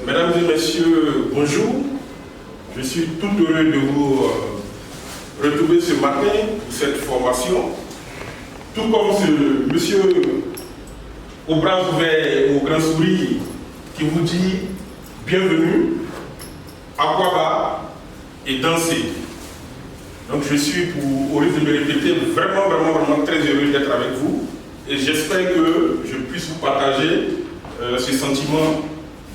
Mesdames et messieurs, bonjour. Je suis tout heureux de vous retrouver ce matin pour cette formation. Tout comme ce monsieur aux bras ouverts, au grand sourire, qui vous dit bienvenue, Akwaba et danser. Donc je suis, au risque de me répéter, vraiment très heureux d'être avec vous. Et j'espère que je puisse vous partager ce sentiment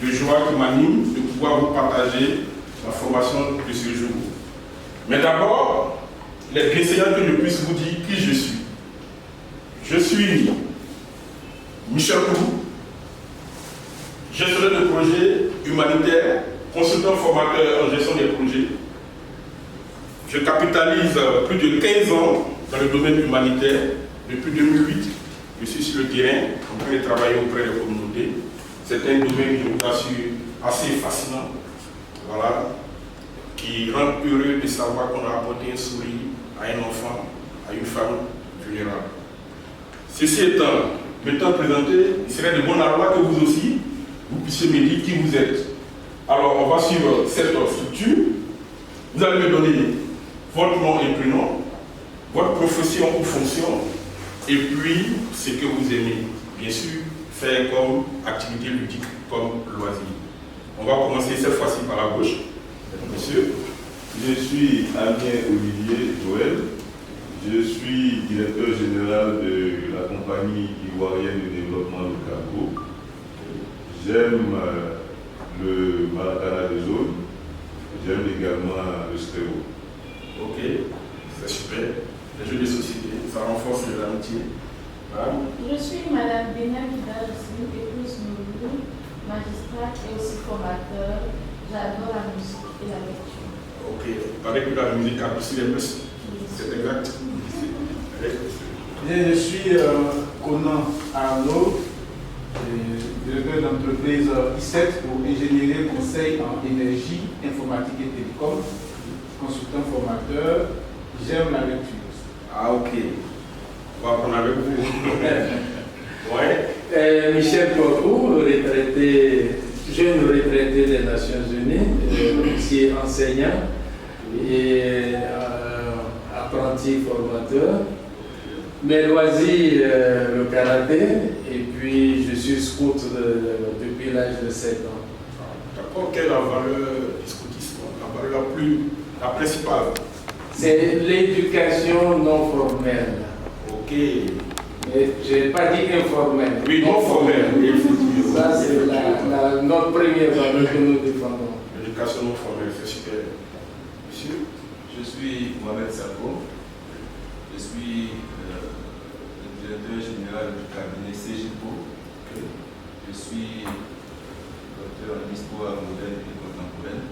de joie qui m'anime, de pouvoir vous partager la formation de ce jour. Mais d'abord, il est nécessaire que je puisse vous dire qui je suis. Je suis Michel Kourou, gestionnaire de projets humanitaires, consultant formateur en gestion des projets. Je capitalise plus de 15 ans dans le domaine humanitaire. Depuis 2008, je suis sur le terrain en train de travailler auprès des communautés. C'est un domaine, je vous assure, assez fascinant, voilà, qui rend heureux de savoir qu'on a apporté un sourire à un enfant, à une femme vulnérable. Ceci étant présenté, il serait de bon aloi que vous aussi, vous puissiez me dire qui vous êtes. Alors, on va suivre cette structure. Vous allez me donner votre nom et prénom, votre profession ou fonction, et puis ce que vous aimez, bien sûr, faire comme activité ludique, comme loisir. On va commencer cette fois-ci par la gauche. Monsieur. Je suis Amien Olivier Joël. Je suis directeur général de la compagnie ivoirienne de développement de Cargo. J'aime le Maracana des zones. J'aime également le stéréo. Ok, c'est super. Les jeux de société, ça renforce les amitiés. Voilà. Je suis Madame Bénia Kida, je suis épouse Nourou, magistrate et aussi formateur. J'adore la musique et la lecture. Ok, il paraît que la musique a aussi les muscles. C'est exact. Je suis Conan Arnaud, directeur d'entreprise I7 pour ingénierie conseil en énergie, informatique et télécom, consultant formateur. J'aime la lecture. Ah ok, on va prendre avec vous. Ouais. Michel Kokou, jeune retraité des Nations Unies, aussi enseignant et apprenti formateur. Mes loisirs, le karaté, et puis je suis scout depuis l'âge de 7 ans. D'accord, quelle est la valeur du scoutisme, la valeur la principale? C'est l'éducation non formelle. Ok. Mais je n'ai pas dit informelle. Oui, non formelle. Ça, c'est notre première valeur que nous défendons. L'éducation non formelle, c'est super. Monsieur? Je suis Mohamed Sako. Je suis le directeur général du cabinet CGPO. Je suis docteur en histoire moderne et contemporaine.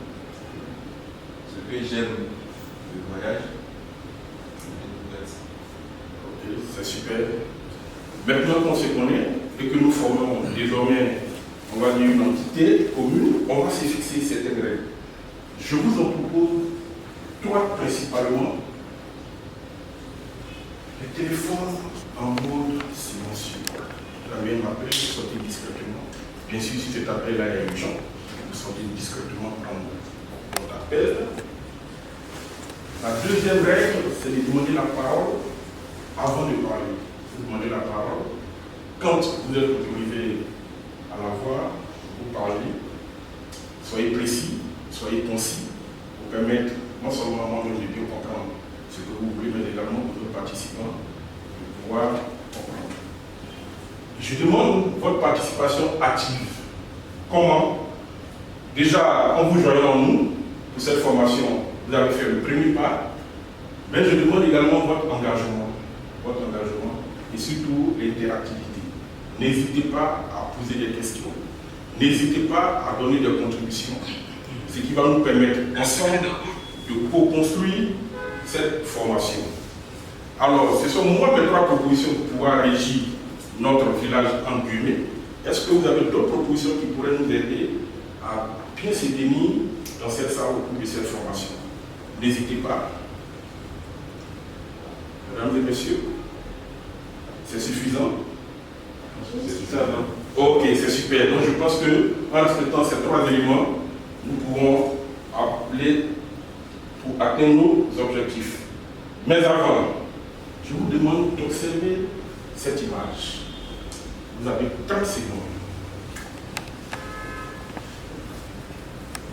Ce que j'aime, le voyage, ok, c'est super. Maintenant qu'on se connaît et que nous formons désormais, on va dire une entité commune, on va se fixer certaines règles. Je vous en propose trois principalement. Le téléphone en mode silencieux. Vous avez un appel, vous sortez discrètement. Bien sûr, si cet appel-là est urgent, vous sortez discrètement prendre votre appel. La deuxième règle, c'est de demander la parole avant de parler. Vous demandez la parole. Quand vous êtes autorisé à la voir, vous parlez. Soyez précis, soyez concis, pour permettre non seulement à moi de bien comprendre ce que vous voulez, mais également aux autres participants de pouvoir comprendre. Je demande votre participation active. Comment? Déjà, en vous joignant nous, pour cette formation, vous avez fait le premier pas, mais je demande également votre engagement et surtout l'interactivité. N'hésitez pas à poser des questions, n'hésitez pas à donner des contributions, ce qui va nous permettre ensemble de co-construire cette formation. Alors, ce sont moi mes trois propositions pour pouvoir régir notre village en guillemets. Est-ce que vous avez d'autres propositions qui pourraient nous aider à bien se tenir dans cette salle au cours de cette formation? N'hésitez pas. Mesdames et messieurs, c'est suffisant? C'est ça, non? Ok, c'est super. Donc je pense que en respectant ces 3 éléments, nous pourrons appeler pour atteindre nos objectifs. Mais avant, je vous demande d'observer cette image. Vous avez 30 secondes.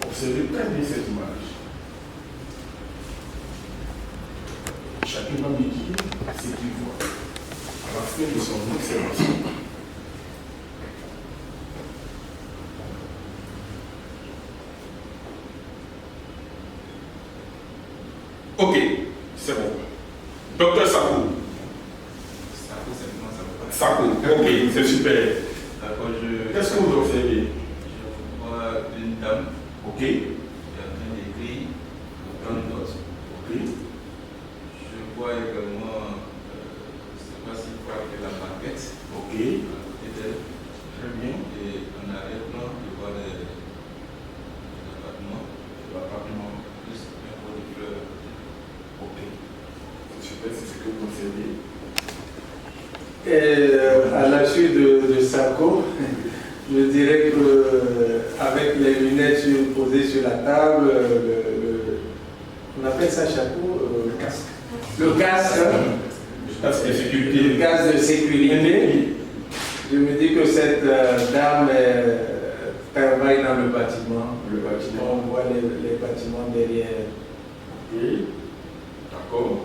Observez très bien cette image. Chacun va me dire ce qu'il voit à la fin de son observation. Ok, c'est bon. Docteur Sako. Sako, c'est comment ça va? Sako, ok, c'est super. D'accord, Qu'est-ce que vous observez? Je vois une dame Ok, qui est en train d'écrire dans une note. ok, Je vois également, je ne sais pas s'il faut appeler la maquette ok, à côté d'elle. très bien. Et en arrière-plan, je vois les appartements, L'appartement, plus un pot de fleurs. ok. C'est super, c'est ce que vous observez. Et à la suite de Sako, je dirais que avec les lunettes posées sur la table, on appelle ça chapeau, Le casque. le casque, Le casque de sécurité. le casque de sécurité. Je me dis que cette dame travaille dans le bâtiment. Le bâtiment. On voit les bâtiments derrière. Ok, d'accord.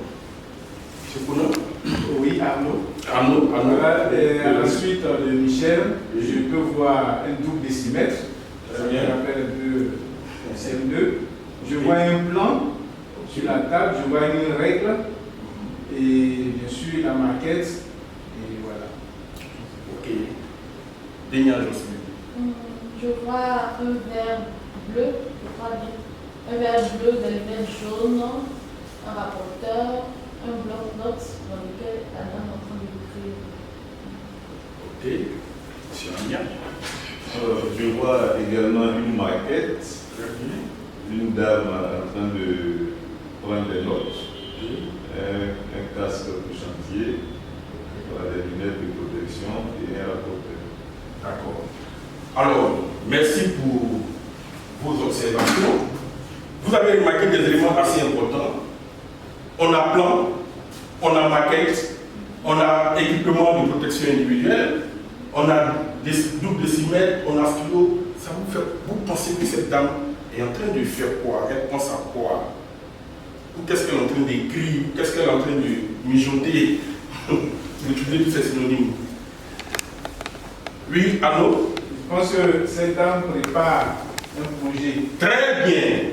Monsieur Pouna? Oui, Arnaud. Arnaud, Voilà, et à la suite de Michel, je peux voir un double décimètre. Très bien. Je rappelle un peu CM2. Je vois un plan sur la table, je vois une règle et bien sûr la maquette. Et voilà. Ok. Dénia Jocelyne. Je vois un verre bleu, je crois bien. Un verre bleu, des lunettes jaunes, un rapporteur, un bloc-notes dans lequel la dame est en train d'écrire. Ok. Monsieur Ania. Je vois également une maquette, Très bien. une dame en train de prendre des notes, un casque de chantier, voilà, des lunettes de protection et un rapporteur. D'accord. Alors, merci pour vos observations. Vous avez remarqué des éléments assez importants. On a plan, on a maquette, on a équipement de protection individuelle, on a des doubles décimètres, on a stylo. Ça vous fait, vous pensez que cette dame est en train de faire quoi? Elle pense à quoi? Ou qu'est-ce qu'elle est en train d'écrire? Qu'est-ce qu'elle est en train de mijoter? D'utiliser tous ces synonymes. Oui, allô? Je pense que cette dame prépare un projet. Très bien.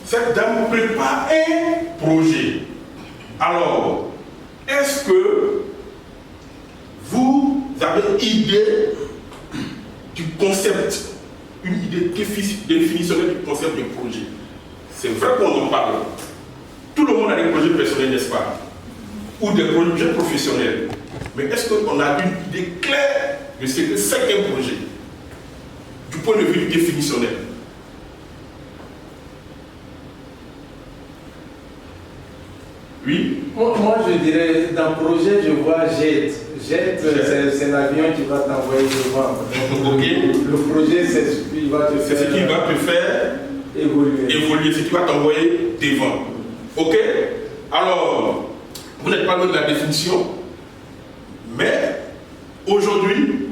Cette dame prépare un projet. Alors, est-ce que vous avez une idée du concept, une idée définitionnelle du concept du projet? C'est vrai qu'on en parle. Tout le monde a des projets personnels, n'est-ce pas? Ou des projets professionnels. Mais est-ce qu'on a une idée claire de ce que c'est qu'un projet? Du point de vue définitionnel. Oui? Moi, je dirais, dans le projet, je vois JET. JET, c'est l'avion qui va t'envoyer devant. Donc, Ok. le projet, c'est ce qui va te C'est ce qui va te faire évoluer. ce qui va t'envoyer devant. Ok? Alors, vous n'êtes pas loin de la définition, mais aujourd'hui,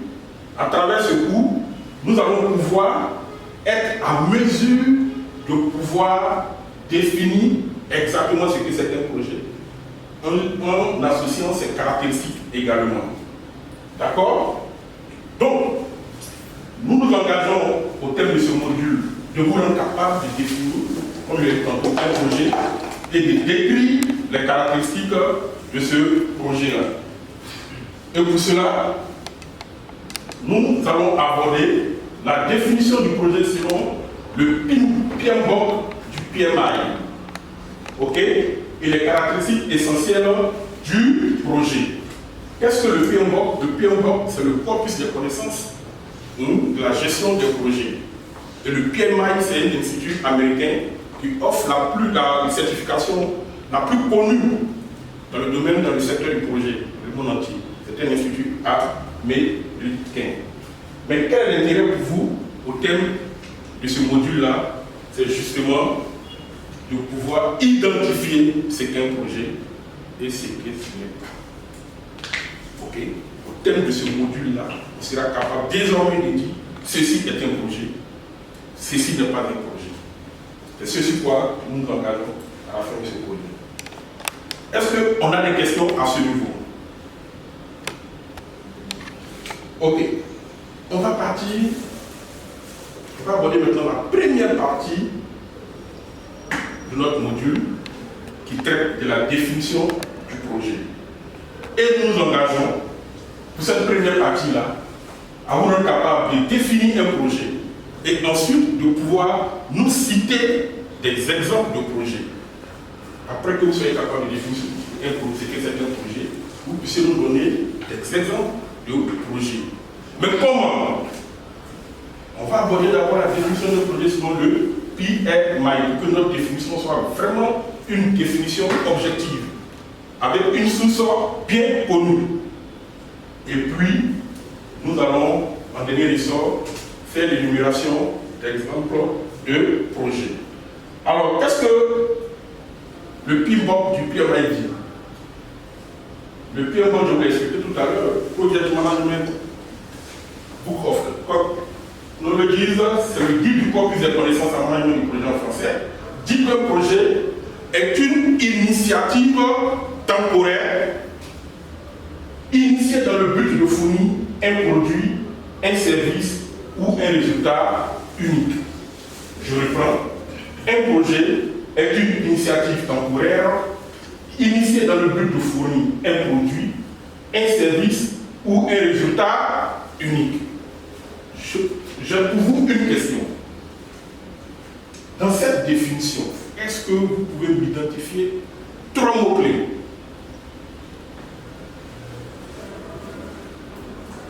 à travers ce cours, nous allons pouvoir être à mesure de pouvoir définir exactement ce que c'est un projet, en associant ses caractéristiques également. D'accord? Donc, nous nous engageons au terme de ce module de vous rendre capable de définir, comme je l'ai dit tantôt, un projet et de décrire les caractéristiques de ce projet-là. Et pour cela, nous allons aborder la définition du projet selon le PMBOK du PMI. Ok? Et les caractéristiques essentielles du projet. Qu'est-ce que le PMBOK? Le PMBOK, c'est le corpus des connaissances de la gestion des projets. Et le PMI, c'est un institut américain qui offre la certification la plus connue dans le domaine, dans le secteur du projet, le monde entier. C'est un institut américain. Mais quel est l'intérêt pour vous au thème de ce module-là? C'est justement de pouvoir identifier ce qu'est un projet et ce qu'est ce n'est pas. Ok? Au thème de ce module-là, on sera capable désormais de dire ceci est un projet, ceci n'est pas un projet. C'est ceci quoi nous nous engageons à la fin de ce projet. Est-ce qu'on a des questions à ce niveau? Ok. On va aborder maintenant la première partie de notre module qui traite de la définition du projet. Et nous nous engageons pour cette première partie-là à vous rendre capable de définir un projet et ensuite de pouvoir nous citer des exemples de projets. Après que vous soyez capable de définir ce que c'est un projet, vous puissiez nous donner des exemples de projets. Mais comment? On va aborder d'abord la définition de projet selon le PMI, pour que notre définition soit vraiment une définition objective, avec une source bien connue. Et puis, nous allons, en dernier ressort, faire l'énumération d'exemples de projets. Alors, qu'est-ce que le PMBOK du PMI dit? Le PMBOK, je vous l'ai expliqué tout à l'heure, Project Management Book of Code. Nous le disons, c'est le guide du corpus des connaissances en management du projet en français. Dit que le projet est une initiative temporaire initiée dans le but de fournir un produit, un service ou un résultat unique. Je reprends. Un projet est une initiative temporaire initiée dans le but de fournir un produit, un service ou un résultat unique. J'ai pour vous une question. Dans cette définition, est-ce que vous pouvez m'identifier 3 mots-clés?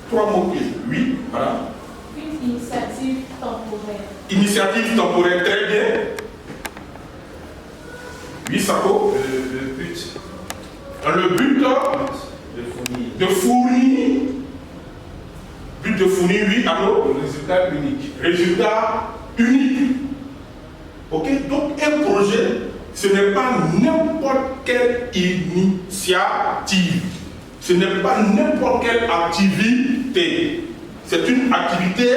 3 mots-clés. Oui, voilà. Une initiative temporaire. Initiative temporaire, très bien. Oui, Sako. Le but. Dans le but de fournir. But de fournir, oui, alors. Résultat unique. Résultat unique. Ok? Donc, un projet, ce n'est pas n'importe quelle initiative. Ce n'est pas n'importe quelle activité. C'est une activité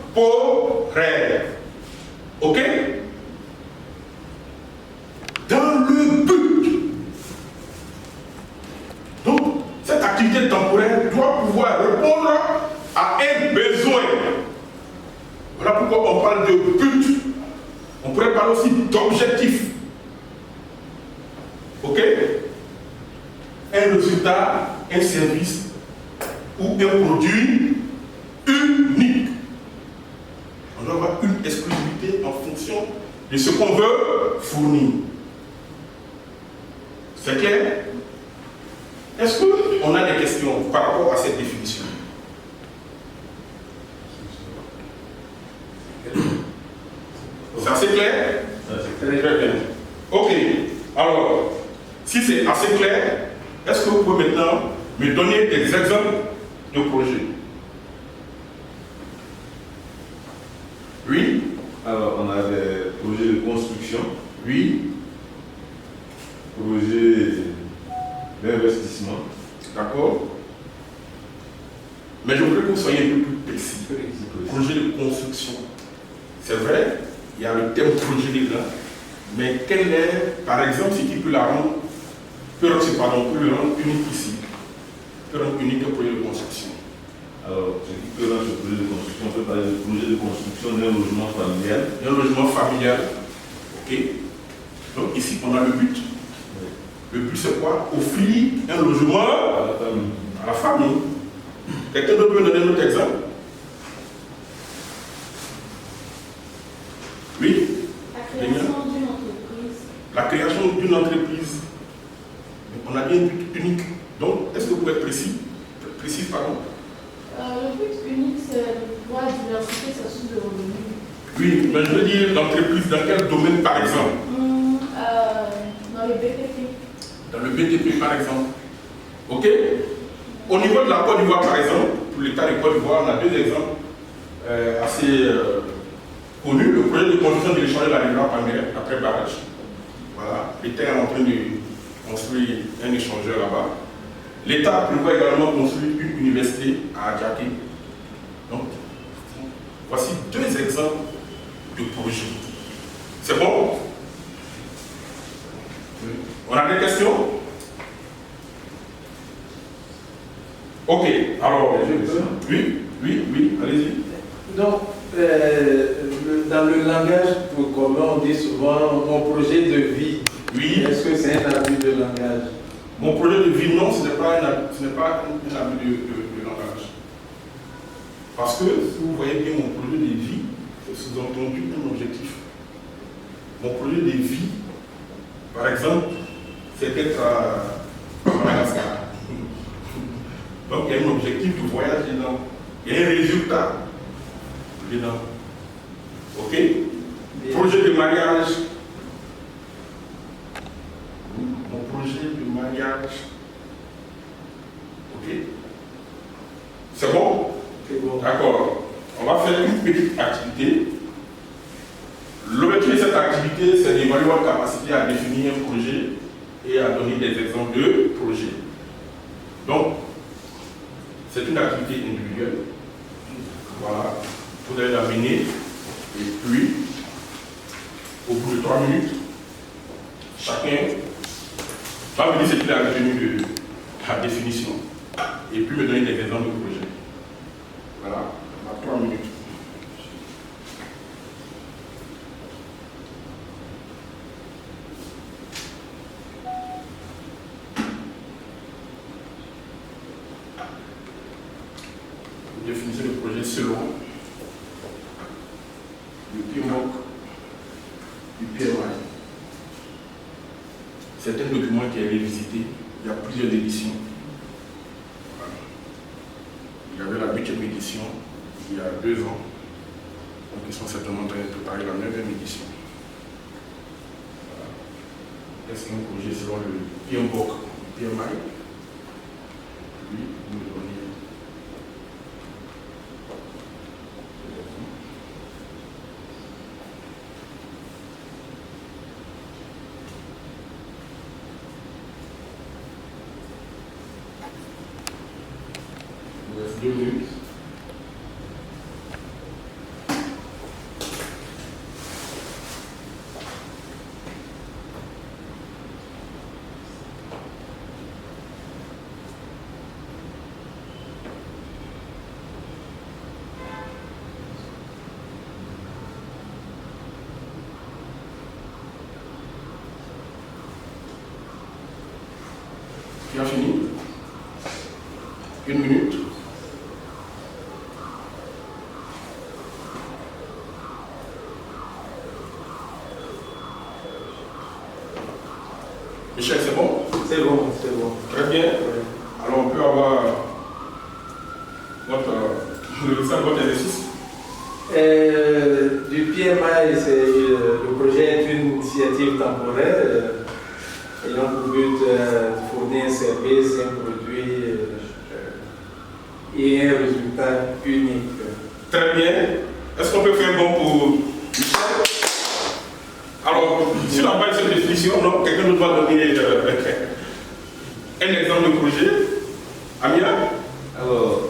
temporaire. Ok? Dans le but. Donc, cette activité temporaire doit pouvoir répondre à un besoin. Voilà pourquoi on parle de but. On pourrait parler aussi d'objectif. Ok? Un résultat, un service ou un produit unique. On doit avoir une exclusivité en fonction de ce qu'on veut fournir. C'est clair? Est-ce qu'on a des questions par rapport à cette définition? C'est assez clair? Très bien. Ok. Alors, si c'est assez clair, est-ce que vous pouvez maintenant me donner des exemples de projets? Oui? Alors, on a des projets de construction, Oui? projets d'investissement. D'accord? Mais je voudrais que vous soyez un peu plus précis. Projet de construction. C'est vrai, il y a le thème projet dedans, mais quel est, par exemple, ce qui peut le rendre unique ici, peut rendre unique un projet de construction? Alors, ce qui peut rendre ce projet de construction, on peut parler de projet de construction d'un logement familial. Un logement familial. Ok? Donc ici, on a le but. Le but, c'est quoi? Offrir un logement À la famille. à la famille. Quelqu'un d'autre peut donner un autre exemple? Oui? La création d'une entreprise. La création d'une entreprise. On a bien un but unique. Donc, est-ce que vous pouvez être précis? Précis, pardon. Le but unique, c'est de pouvoir diversifier sa source de revenus. Oui, mais je veux dire l'entreprise dans quel domaine, par exemple? Dans le BTP. Dans le BTP, par exemple. Ok? Au niveau de la Côte d'Ivoire, par exemple, pour l'État de Côte d'Ivoire, on a deux exemples assez connus. Le projet de construction de l'échange de la rivière Panguère après barrage. Voilà, l'État est en train de construire un échangeur là-bas. L'État prévoit également construire une université à Adjaké. Donc, voici deux exemples de projets. C'est bon? On a des questions? Ok, alors, oui, allez-y. Donc, dans le langage commun, on dit souvent mon projet de vie. Oui. Est-ce que c'est un abus de langage? Mon projet de vie, non, ce n'est pas un abus de langage. Parce que, si vous voyez bien mon projet de vie, c'est sous-entendu un objectif. Mon projet de vie, par exemple, c'est d'être à Madagascar. Donc, il y a un objectif de voyage dedans. Il y a un résultat dedans. Ok? Bien. Projet de mariage. Mon projet de mariage. Ok? C'est bon? C'est bon. D'accord. On va faire une petite activité. L'objectif de cette activité, c'est d'évaluer votre capacité à définir un projet et à donner des exemples de projets. Donc, c'est une activité individuelle. Voilà. Vous allez la mener et puis, au bout de 3 minutes, chacun va me dire ce qu'il a retenu de la définition et puis me donner des exemples de projets. Voilà. On a 3 minutes. Définissez le projet selon le PMOC du PMI. C'est un document qui est révisité. Il y a plusieurs éditions. Voilà. Il y avait la 8e édition il y a 2 ans. Donc ils sont certainement en train de préparer la 9e édition. Voilà. Est-ce qu'un projet selon le PMOC du PMI? Oui, vous me donnez. Il reste 2 minutes. Qui a fini? 1 minute. Michel, c'est bon? C'est bon, c'est bon. Très bien. Alors on peut avoir le résultat de votre exercice. Du PMI, le projet est une initiative temporaire ayant pour but de fournir un service, un produit et un résultat unique. Très bien. Est-ce qu'on peut faire un bon pour Michel? Alors, si on n'a pas cette définition, non, quelqu'un nous doit donner un exemple de projet. Amia? Alors,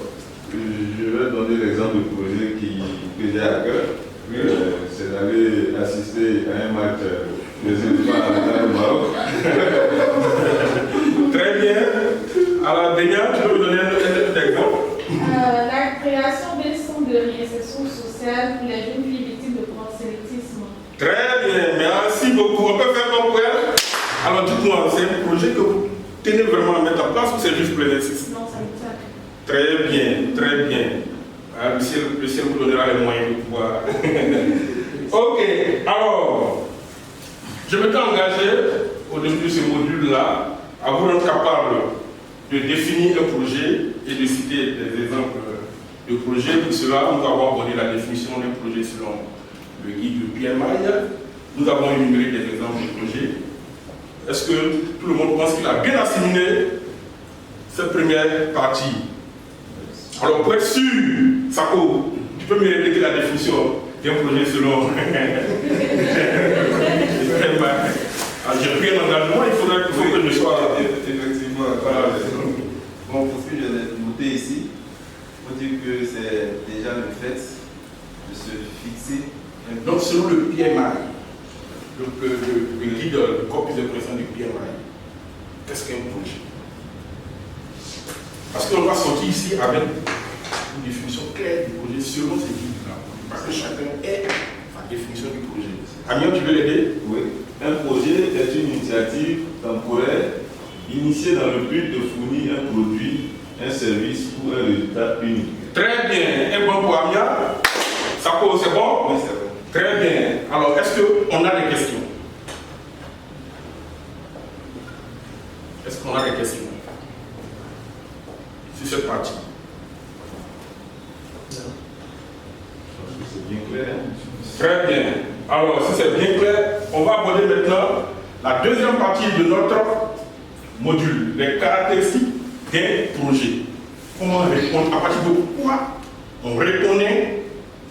je vais donner l'exemple de projet que j'ai à cœur. C'est d'aller assister à un match des éléphants dans le Maroc. Très bien. Alors, Dénia, tu peux me donner un exemple? La création d'un centre de réinsertion sociale pour les jeunes filles victimes de proxénétisme. Très bien, merci beaucoup. On peut faire bon pour elle? Alors, dites-moi, c'est un projet que vous tenez vraiment à mettre en place ou c'est juste pour l'exercice? Non, ça me tient. Très bien, très bien. Le ciel vous donnera les moyens de pouvoir. Ok, alors, je m'étais engagé au début de ce module-là à vous rendre capable de définir un projet et de citer des exemples de projets. Pour cela, nous avons abordé la définition d'un projet selon le guide du PMI. Nous avons énuméré des exemples de projets. Est-ce que tout le monde pense qu'il a bien assimilé cette première partie? Alors, pour être sûr, Sako, tu peux me répéter la définition d'un projet selon. J'ai pris un engagement, il faudrait que je sois. Effectivement, voilà. Bon, pour ce que j'ai noté ici, il faut dire que c'est déjà le fait de se fixer. Donc, selon le PMI, le guide, le corpus de pression du PMI, qu'est-ce qu'un projet? Parce qu'on va sortir ici avec une définition claire du projet selon ces guides-là. Parce que chacun ait sa définition du projet. Amiens, tu veux l'aider? Oui. Un projet est une initiative temporaire initiée dans le but de fournir un produit, un service ou un résultat unique. Très bien. Un bon pour Amiens. Sako, c'est bon? Oui, c'est bon. Très bien. Alors, est-ce qu'on a des questions? Est-ce qu'on a des questions sur cette partie? C'est bien clair. Très bien. Alors, si c'est bien clair, on va aborder maintenant la deuxième partie de notre module, les caractéristiques d'un projet. Comment répondre, à partir de quoi on reconnaît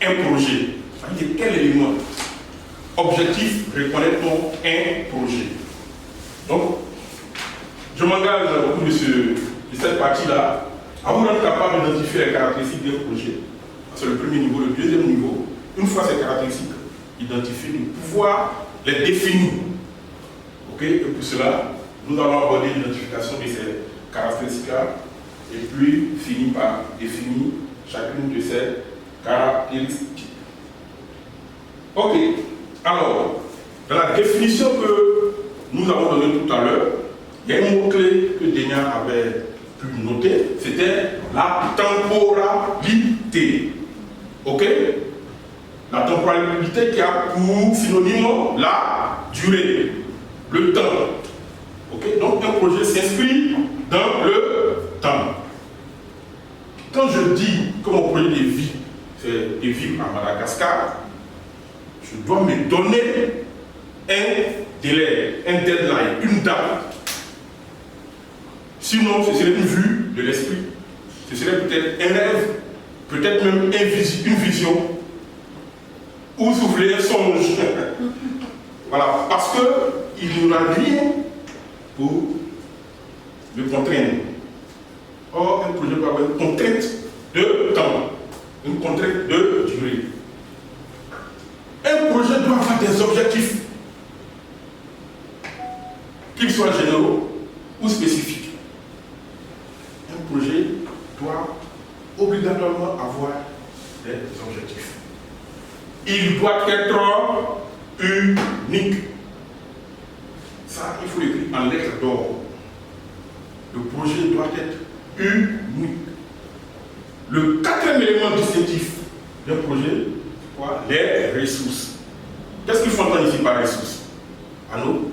un projet? C'est-à-dire quel élément objectif reconnaît-on un projet? Donc, je m'engage au cours de cette partie-là à vous rendre capable d'identifier les caractéristiques d'un projet. C'est le premier niveau. Le deuxième niveau, une fois ces caractéristiques identifiées, de pouvoir les définir. Ok? Et pour cela, nous allons aborder l'identification de ces caractéristiques-là et puis finir par définir chacune de ces caractéristiques. Ok. Alors, dans la définition que nous avons donnée tout à l'heure, il y a un mot-clé que Denia avait pu noter, c'était la temporalité. Ok? La temporalité qui a pour synonyme la durée, le temps. Ok? Donc un projet s'inscrit dans le temps. Quand je dis que mon projet de vie, c'est de vivre à Madagascar, je dois me donner un délai, un deadline, une date. Sinon, ce serait une vue de l'esprit. Ce serait peut-être un rêve, peut-être même une vision, ou souffler un songe. Voilà, parce qu'il n'y aura rien pour le contraindre. Or, un projet doit avoir une contrainte de temps, une contrainte de durée. Un projet doit avoir des objectifs, qu'ils soient généraux ou spécifiques. Un projet doit obligatoirement avoir des objectifs. Il doit être unique. Ça, il faut l'écrire en lettres d'or. Le projet doit être unique. Le quatrième élément distinctif d'un projet, quoi? Les ressources. Qu'est-ce qu'il faut entendre ici par ressources? À nous?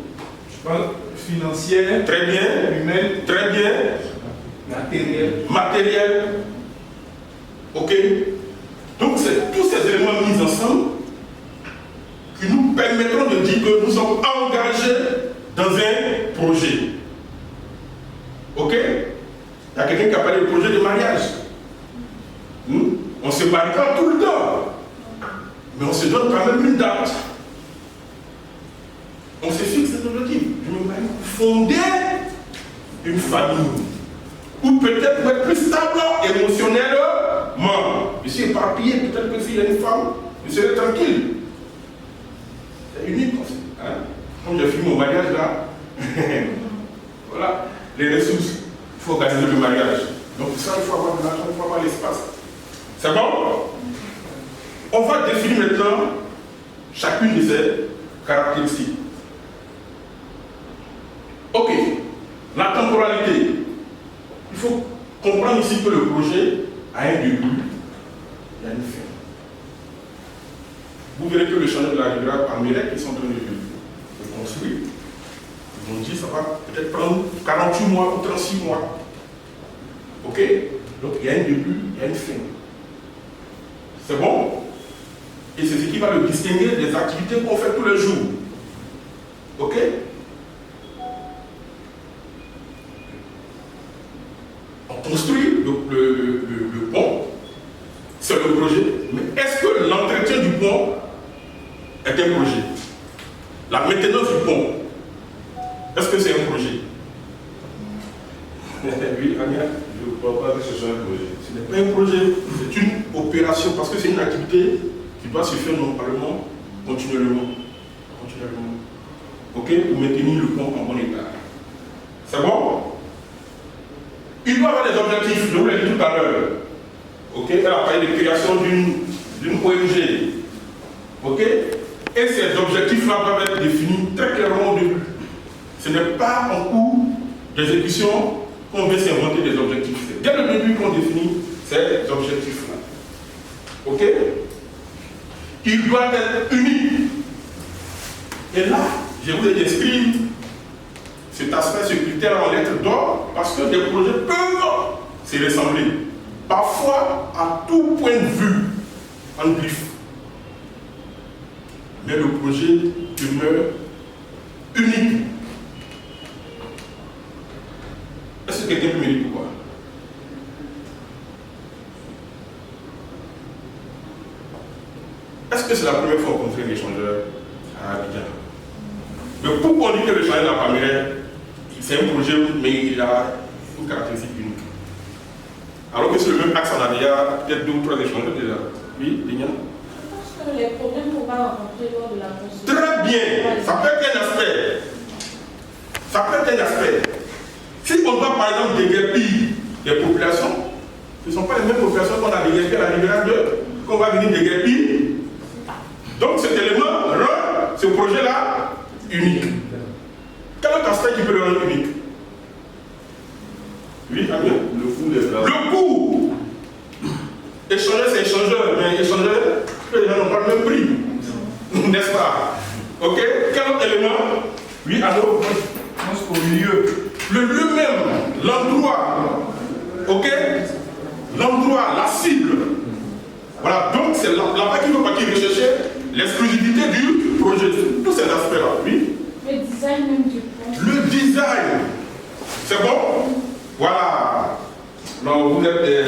Je parle financière, Très bien. humaine, Très bien. matérielle. Matériel. Ok? Donc, c'est tous ces éléments mis ensemble qui nous permettront de dire que nous sommes engagés dans un projet. Ok? Il y a quelqu'un qui a parlé de projet de mariage. On se marie pas tout le temps, mais on se donne quand même une date. On se fixe des objectifs. Je me marie pour fonder une famille. Ou peut-être pour être plus stable émotionnellement. Je suis éparpillé, peut-être que s'il y a une femme, je serai tranquille. C'est unique. Hein? Comme j'ai fini mon mariage là, voilà, les ressources, il faut organiser le mariage. Donc pour ça, il faut avoir de l'argent, il faut avoir l'espace. C'est bon? On va définir maintenant chacune de ces caractéristiques. Ok, la temporalité. Il faut comprendre ici que le projet a un début, il y a une fin. Vous verrez que le chantier de la rivière par Mérec, ils sont en train de construire. Ils vont dire que ça va peut-être prendre 48 mois ou 36 mois. Ok? Donc il y a un début, il y a une fin. C'est bon? Et c'est ce qui va le distinguer des activités qu'on fait tous les jours. Ok? On construit le pont, est un projet. La maintenance du pont, est-ce que c'est un projet? Oui, Ania? Je ne crois pas que ce soit un projet. Ce n'est pas un projet, c'est une opération parce que c'est une activité qui doit se faire normalement, continuellement. Ok? Pour maintenir le pont en bon état. C'est bon? Il doit avoir des objectifs, je vous l'ai dit tout à l'heure. Ok? Elle a parlé de création d'une ONG. Ok? Et ces objectifs-là doivent être définis très clairement au début. Ce n'est pas en cours d'exécution qu'on veut s'inventer des objectifs. C'est dès le début qu'on définit ces objectifs-là. Ok? Il doit être unique. Et là, je vous ai décrit cet aspect, ce critère en lettres d'or, parce que des projets peuvent se ressembler. Parfois, à tout point de vue, en griffe. Mais le projet demeure unique. Est-ce que quelqu'un peut me dire pourquoi? Est-ce que c'est la première fois qu'on fait un échangeur à Abidjan? Mais pourquoi on dit que le l'échangeur à Palmeraie, c'est un projet, mais il a une caractéristique unique? Alors que c'est le même axe, on a déjà peut-être 2 ou 3 échangeurs déjà. Oui, Lignan? Parce que les problèmes qu'on va rencontrer lors de la construction. Très bien, ça peut être un aspect. Ça peut être un aspect. Si on doit par exemple déguerpir des populations, ce ne sont pas les mêmes populations qu'on a déguerpir à la libérale 2, qu'on va venir déguerpir. Donc cet élément rend ce projet-là unique. Quel autre aspect qui peut le rendre unique? Oui, Amir? Le coût des travaux. Le coût. Échangeur, c'est échangeur, mais échangeur, les gens n'ont pas le même prix. N'est-ce pas? Ok? Quel autre élément? Oui, alors, Je pense qu'au milieu, le lieu même, l'endroit, ok? L'endroit, la cible. Voilà, donc c'est là-bas qu'il faut partir rechercher l'exclusivité du projet. Tous ces aspects-là, oui? Le design même du pont. Le design. C'est bon? Voilà. Non, vous êtes,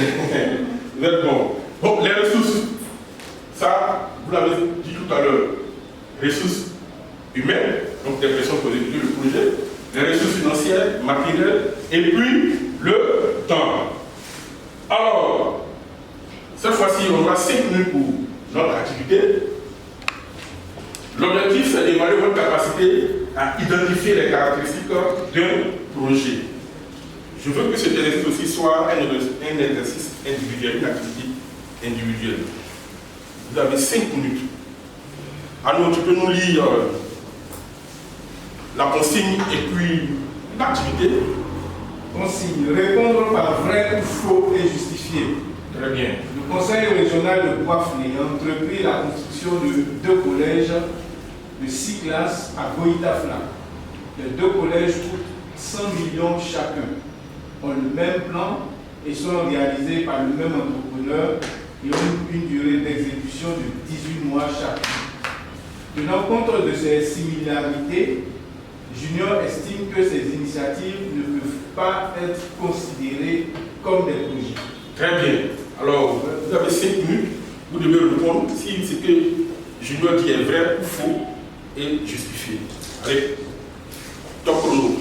vous êtes bon. Bon, les ressources. Ça, vous l'avez dit tout à l'heure. Ressources humaines, donc des personnes pour exécuter le projet. Les ressources financières, matérielles, et puis le temps. Alors, cette fois-ci, on aura 5 minutes pour notre activité. L'objectif, c'est d'évaluer votre capacité à identifier les caractéristiques d'un projet. Je veux que cet exercice aussi soit un exercice individuel, une activité individuelle. Vous avez 5 minutes. Alors, tu peux nous lire la consigne et puis l'activité. consigne, répondre par vrai ou faux et justifié. Très bien. Le Conseil régional de Poiflé a entrepris la construction de 2 collèges de 6 classes à Goïtafla. Les 2 collèges coûtent 100 millions chacun, ont le même plan et sont réalisés par le même entrepreneur et ont une durée d'exécution de 18 mois chacun. Tenant compte de ces similarités, Junior estime que ces initiatives ne peuvent pas être considérées comme des projets. Très bien. Alors, vous avez 5 minutes, vous devez répondre si ce que Junior dit est vrai ou faux et justifié. Allez, top chrono.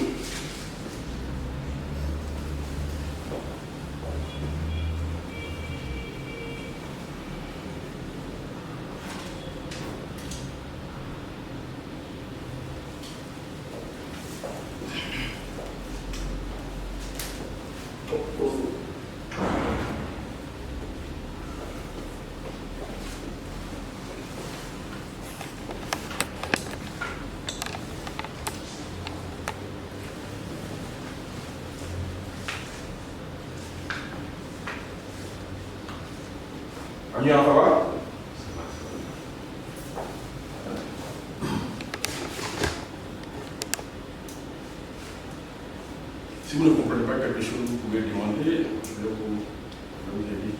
Amir, ça va? Si vous ne comprenez pas quelque chose, vous pouvez demander, je vais vous aider.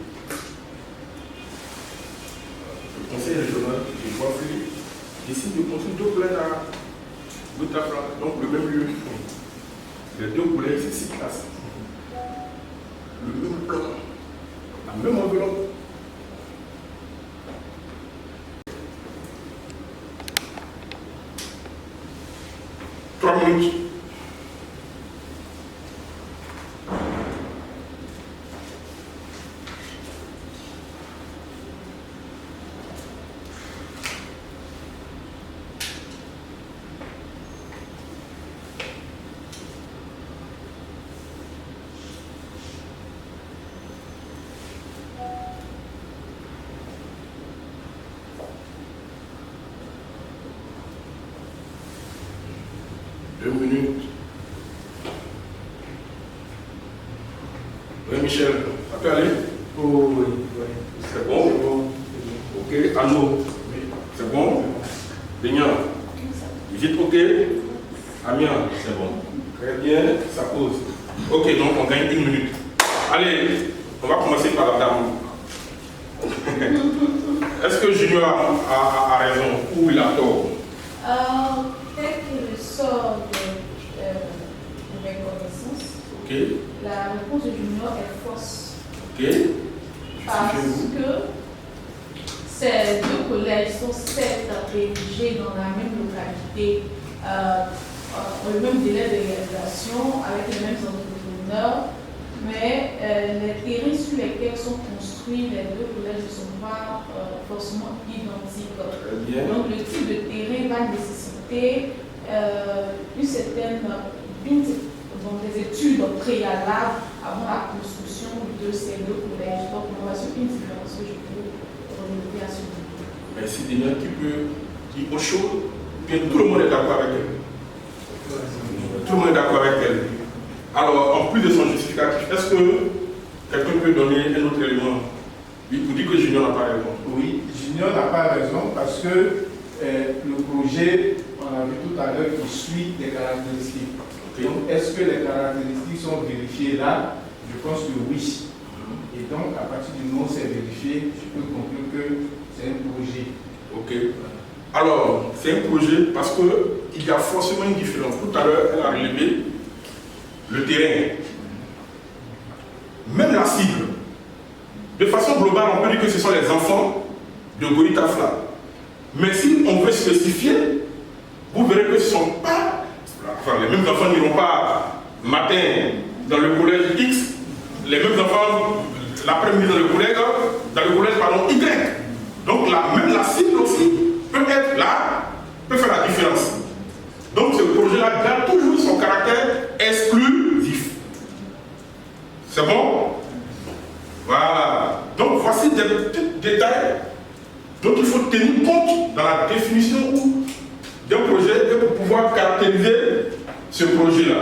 Le Conseil régional de Poiflé décide de construire 2 collèges à Goïtafla, donc le même lieu. Les 2 collèges, c'est 6 classes. Le même plan, la même enveloppe. 3 minutes. Oui, Michel, ça peut aller? Oh, oui. C'est bon? Ok, Anno, c'est bon? Deignan, vous êtes ok? Amiens, c'est bon. Très bien, ça pose. Ok, donc on gagne 1 minute. Allez, on va commencer par la dame. Est-ce que Junior a raison ou il a tort? Tel qu'il sort de mes connaissances, Ok. la réponse de Junior est fausse. Ok. Parce que ces deux collèges sont certes érigés dans la même localité, le même délai de réalisation, avec les mêmes entrepreneurs, mais les terrains sur lesquels sont construits les deux collèges ne sont pas forcément identiques. Donc le type de terrain va nécessiter des études préalables avant la construction de ces deux collèges. Donc on va sur une différence que je peux relever à ce niveau. Mais c'est des gens qui peuvent dire autre chose, bien tout le monde est d'accord avec elle. Tout le monde est d'accord avec elle. Alors, en plus de son justificatif, est-ce que quelqu'un peut donner un autre élément? Oui, pour dire que Junior n'a pas raison. Oui, Junior n'a pas raison parce que le projet, on a vu tout à l'heure, il suit les caractéristiques. Okay. Donc, est-ce que les caractéristiques sont vérifiées là? Je pense que oui. Et donc, à partir du moment où c'est vérifié, je peux conclure que c'est un projet. Ok. Alors, c'est un projet parce qu'il y a forcément une différence. Tout à l'heure, elle a relevé le terrain. Même la cible. De façon globale, on peut dire que ce sont les enfants de Goritafla. Mais si on veut spécifier, vous verrez que ce ne sont pas, enfin, les mêmes enfants n'iront pas matin dans le collège X, les mêmes enfants l'après-midi dans le collège Y. Donc même la cible aussi peut être là, peut faire la différence. Donc ce projet-là garde toujours son caractère exclusif. C'est bon? Voilà. Donc voici des petits détails dont il faut tenir compte dans la définition d'un projet et pour pouvoir caractériser ce projet-là.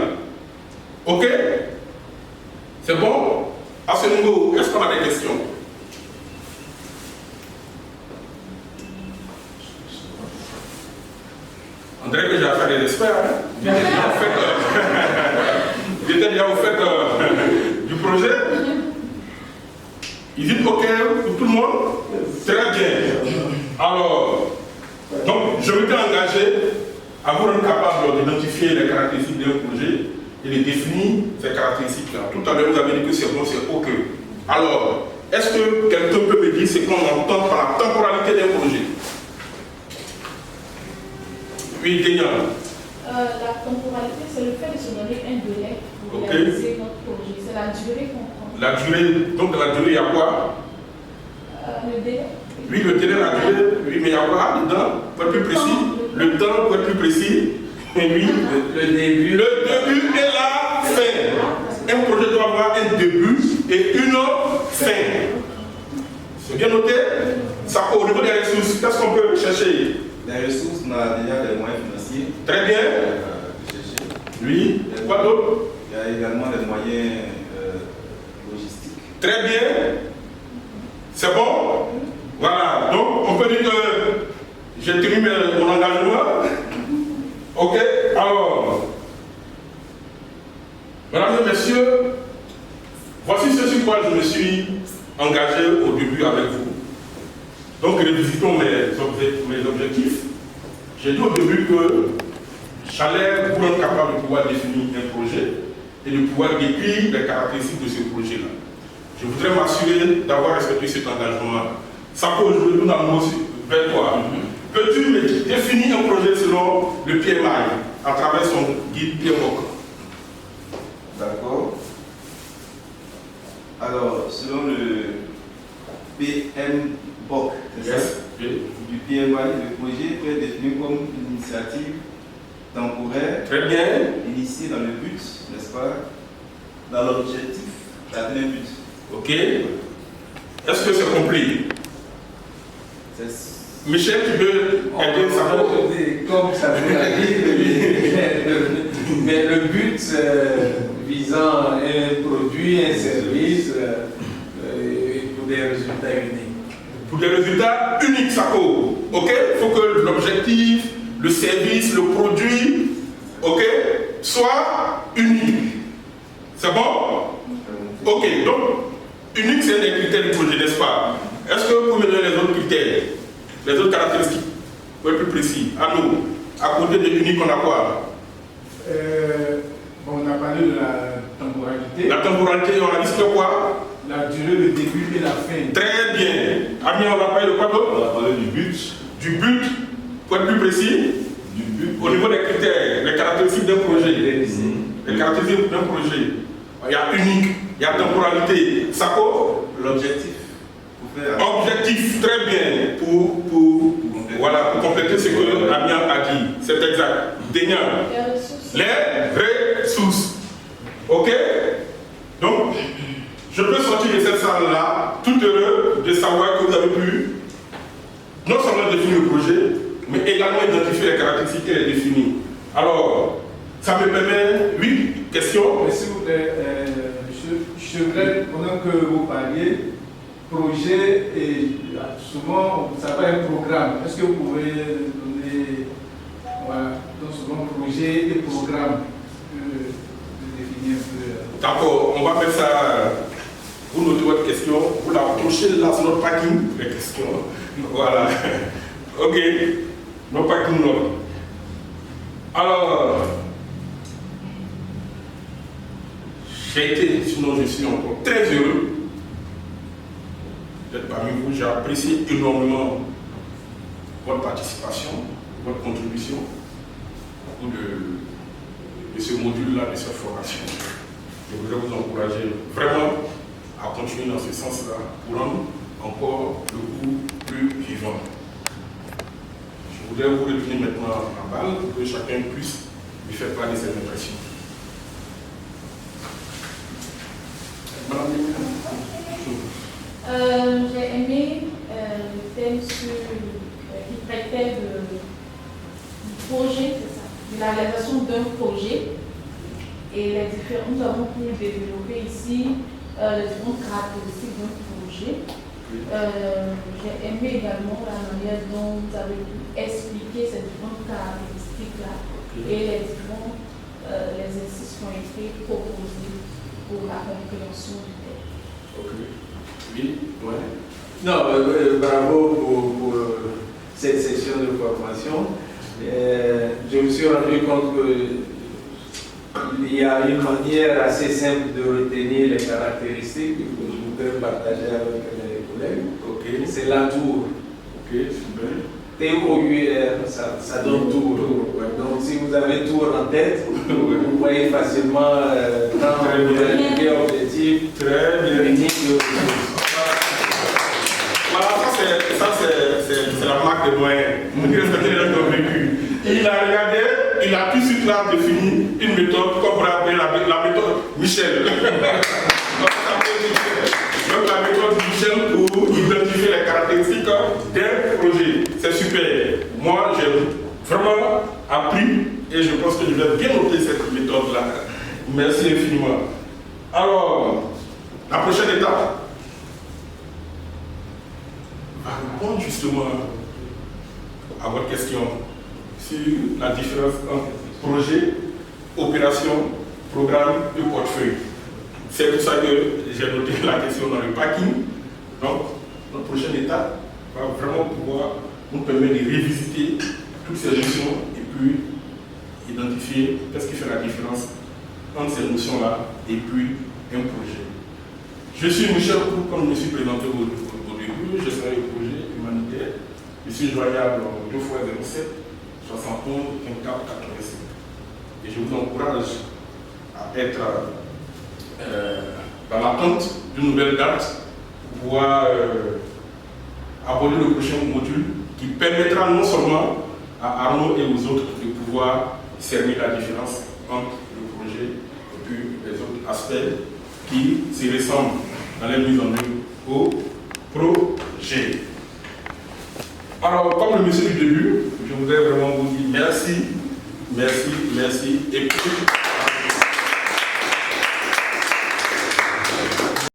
Ok? C'est bon? À ce niveau, est-ce qu'on a des questions? On dirait que j'ai affaire des experts. Hein? J'étais déjà au fait du projet. Il dit OK pour tout le monde? Très bien. Alors, donc je m'étais engagé à vous rendre capable d'identifier les caractéristiques d'un projet et de définir ces caractéristiques-là. Tout à l'heure, vous avez dit que c'est bon, c'est OK. Alors, est-ce que quelqu'un peut me dire ce qu'on entend par la temporalité d'un projet? Oui, Deignan. La temporalité, c'est le fait de se donner un délai pour réaliser notre projet. C'est la durée qu'on prend. La durée, donc dans la durée, il y a quoi? Le délai. Oui, le délai, la durée, oui, mais il y a quoi dedans? Pour être plus précis. Le temps, pour être plus précis. Et oui, le début. Le début et la fin. Un projet doit avoir un début et une fin. C'est bien noté? Ça, au niveau des ressources, qu'est-ce qu'on peut chercher? Les ressources, on a déjà des moyens financiers. Très bien. Oui. Quoi d'autre? Il y a également des moyens logistiques. Très bien. C'est bon? Voilà. Donc, on peut dire que j'ai tenu mon engagement. Ok? Alors, mesdames et messieurs, voici ce sur quoi je me suis engagé au début avec vous. Donc, revisitons mes objectifs. J'ai dit au début que j'allais vous rendre capable de pouvoir définir un projet et de pouvoir décrire les caractéristiques de ce projet-là. Je voudrais m'assurer d'avoir respecté cet engagement. Ça peut aujourd'hui nous dans le mot vers toi. Peux-tu me définir un projet selon le PMI? à travers son guide PMBOK. D'accord. Alors, selon le PMBOK, c'est ça, du PMI, le projet peut être défini comme une initiative temporaire, Très bien. initiée dans le but, n'est-ce pas, dans l'objectif d'atteindre un but. Ok. Est-ce que c'est compris? Michel, tu peux aider ça? Comme ça vous l'a dit, mais le but visant un produit, un service pour des résultats uniques. Pour des résultats uniques, Sako. Ok? Il faut que l'objectif, le service, le produit, ok, soit unique. C'est bon? Ok, donc, unique, c'est un des critères du projet, n'est-ce pas? Est-ce que vous pouvez me donner les autres critères, les autres caractéristiques, pour être plus précis? À nous, à côté de unique, on a quoi? On a parlé de la temporalité. La temporalité, on a dit que quoi? La durée, le début et la fin. Très bien. Amir, on a parlé de quoi d'autre? On a parlé du but. Du but, pour être plus précis? Du but. Au niveau des critères, les caractéristiques d'un projet. Les caractéristiques d'un projet. Il y a unique, il y a temporalité. Sako? L'objectif. Objectif, très bien. Pour compléter ce que Amir a dit. C'est exact. Dénial. Les ressources. Ok? Donc, je peux sortir de cette salle-là, tout heureux de savoir que vous avez pu non seulement définir le projet, mais également identifier les caractéristiques et les définir. Alors, ça me permet 8 questions. Mais s'il vous plaît, je voudrais, pendant que vous parliez, projet, et souvent, ça va être un programme. Est-ce que vous pouvez donner, voilà, donc souvent projet et programme, définir un peu. D'accord, on va faire ça. Vous notez votre question, vous l'approchez là sur notre packing, les questions. Voilà. Ok, notre packing note. Alors, j'ai été, sinon je suis encore très heureux d'être parmi vous. J'ai apprécié énormément votre participation, votre contribution au cours de ce module-là, de cette formation. Je voudrais vous encourager vraiment à continuer dans ce sens-là pour rendre encore le cours plus vivant. Je voudrais vous retourner maintenant la balle pour que chacun puisse lui faire part de ses impressions. J'ai aimé le thème qui traitait du projet, c'est ça, de la réalisation d'un projet et les différents, nous avons pu développer ici les différentes caractéristiques d'un projet. J'ai aimé également la manière dont vous avez pu expliquer ces différentes caractéristiques-là et les différents exercices qui ont été proposés pour la compréhension du texte. Ok. Oui, ouais. Non, bravo pour cette session de formation. Je me suis rendu compte qu'il y a une manière assez simple de retenir les caractéristiques que je voudrais partager avec les collègues. Ok. C'est la tour. Ok, super. T-O-U-R, ça donne tour. Donc si vous avez tour en tête, vous voyez facilement quand vous avez un objectif. Très bien. Unique. Voilà, ça c'est la marque de moyen. Il respecte les gens qui ont vécu. Il a regardé, il a tout de suite là défini une méthode qu'on pourrait appeler la méthode Michel. Donc la méthode Michel pour identifier les caractéristiques d'un projet. C'est super. Moi j'ai vraiment appris et je pense que je vais bien noter cette méthode-là. Merci infiniment. Alors, la prochaine étape va répondre justement à votre question sur la différence entre projet, opération, programme et portefeuille. C'est pour ça que j'ai noté la question dans le packing. Donc, notre prochaine étape va vraiment pouvoir nous permettre de revisiter toutes ces notions et puis identifier qu'est-ce qui fait la différence entre ces notions-là et puis un projet. Je suis Michel Cour, comme je me suis présenté au début, je serai au projet humanitaire. Je suis joignable au 2x07 71 24 87. Et je vous encourage à être dans l'attente d'une nouvelle date pour pouvoir aborder le prochain module qui permettra non seulement à Arnaud et aux autres de pouvoir cerner la différence entre le projet et puis les autres aspects qui se ressemblent dans les mises en œuvre au projet. Alors, comme le monsieur du début, je voudrais vraiment vous dire merci, merci, merci et puis